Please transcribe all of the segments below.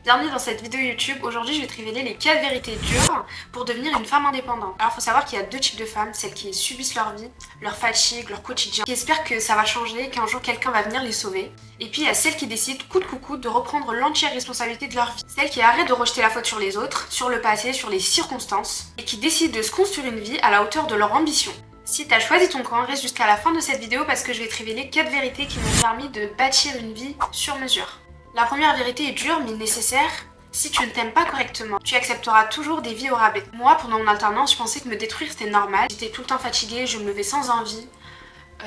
Bienvenue dans cette vidéo YouTube. Aujourd'hui, je vais te révéler les 4 vérités dures pour devenir une femme indépendante. Alors, il faut savoir qu'il y a deux types de femmes, celles qui subissent leur vie, leur fatigue, leur quotidien, qui espèrent que ça va changer, qu'un jour quelqu'un va venir les sauver. Et puis, il y a celles qui décident coûte que coûte de reprendre l'entière responsabilité de leur vie. Celles qui arrêtent de rejeter la faute sur les autres, sur le passé, sur les circonstances, et qui décident de se construire une vie à la hauteur de leur ambition. Si t'as choisi ton camp, reste jusqu'à la fin de cette vidéo parce que je vais te révéler 4 vérités qui m'ont permis de bâtir une vie sur mesure. La première vérité est dure mais nécessaire. Si tu ne t'aimes pas correctement, tu accepteras toujours des vies au rabais. Moi, pendant mon alternance, je pensais que me détruire c'était normal. J'étais tout le temps fatiguée, je me levais sans envie,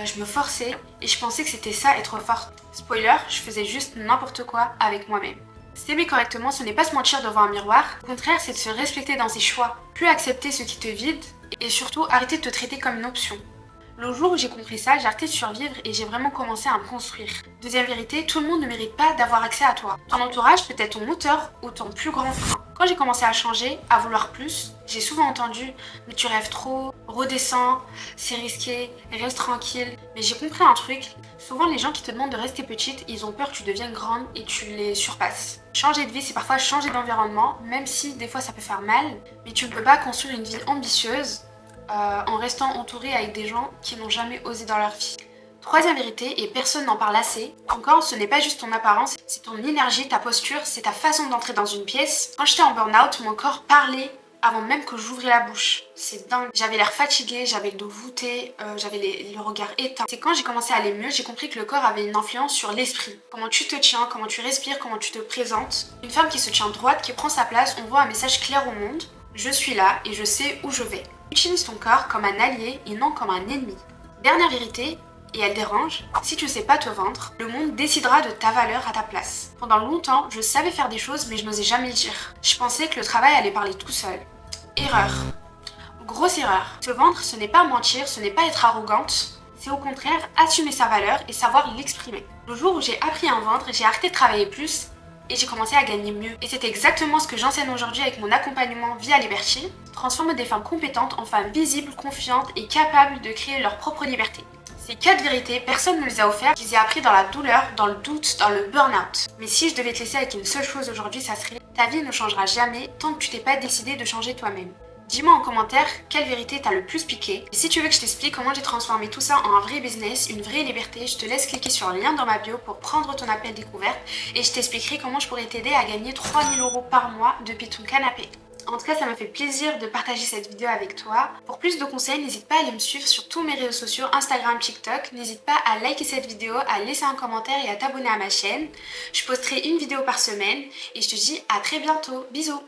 je me forçais et je pensais que c'était ça être forte. Spoiler, je faisais juste n'importe quoi avec moi-même. S'aimer correctement, ce n'est pas se mentir devant un miroir. Au contraire, c'est de se respecter dans ses choix. Plus accepter ce qui te vide et surtout arrêter de te traiter comme une option. Le jour où j'ai compris ça, j'ai arrêté de survivre et j'ai vraiment commencé à me construire. Deuxième vérité, tout le monde ne mérite pas d'avoir accès à toi. Ton entourage peut être ton moteur ou ton plus grand frein. Quand j'ai commencé à changer, à vouloir plus, j'ai souvent entendu « mais tu rêves trop, redescends, c'est risqué, reste tranquille ». Mais j'ai compris un truc, souvent les gens qui te demandent de rester petite, ils ont peur que tu deviennes grande et tu les surpasses. Changer de vie, c'est parfois changer d'environnement, même si des fois ça peut faire mal, mais tu ne peux pas construire une vie ambitieuse en restant entouré avec des gens qui n'ont jamais osé dans leur vie. Troisième vérité, et personne n'en parle assez, ton corps ce n'est pas juste ton apparence, c'est ton énergie, ta posture, c'est ta façon d'entrer dans une pièce. Quand j'étais en burn-out, mon corps parlait avant même que j'ouvrais la bouche. C'est dingue. J'avais l'air fatiguée, j'avais le dos voûté, j'avais le regard éteint. C'est quand j'ai commencé à aller mieux, j'ai compris que le corps avait une influence sur l'esprit. Comment tu te tiens, comment tu respires, comment tu te présentes. Une femme qui se tient droite, qui prend sa place, on voit un message clair au monde. Je suis là et je sais où je vais. Utilise ton corps comme un allié et non comme un ennemi. Dernière vérité, et elle dérange, si tu ne sais pas te vendre, le monde décidera de ta valeur à ta place. Pendant longtemps, je savais faire des choses mais je n'osais jamais le dire. Je pensais que le travail allait parler tout seul. Erreur. Grosse erreur. Se vendre, ce n'est pas mentir, ce n'est pas être arrogante, c'est au contraire assumer sa valeur et savoir l'exprimer. Le jour où j'ai appris à en vendre, j'ai arrêté de travailler plus et j'ai commencé à gagner mieux. Et c'est exactement ce que j'enseigne aujourd'hui avec mon accompagnement via Liberty. Transforme des femmes compétentes en femmes visibles, confiantes et capables de créer leur propre liberté. Ces 4 vérités, personne ne me les a offertes, je les ai appris dans la douleur, dans le doute, dans le burn-out. Mais si je devais te laisser avec une seule chose aujourd'hui, ça serait ta vie ne changera jamais tant que tu t'es pas décidé de changer toi-même. Dis-moi en commentaire quelle vérité t'as le plus piqué. Et si tu veux que je t'explique comment j'ai transformé tout ça en un vrai business, une vraie liberté, je te laisse cliquer sur le lien dans ma bio pour prendre ton appel découverte et je t'expliquerai comment je pourrais t'aider à gagner 3000 € par mois depuis ton canapé. En tout cas, ça m'a fait plaisir de partager cette vidéo avec toi. Pour plus de conseils, n'hésite pas à aller me suivre sur tous mes réseaux sociaux, Instagram, TikTok. N'hésite pas à liker cette vidéo, à laisser un commentaire et à t'abonner à ma chaîne. Je posterai une vidéo par semaine et je te dis à très bientôt. Bisous!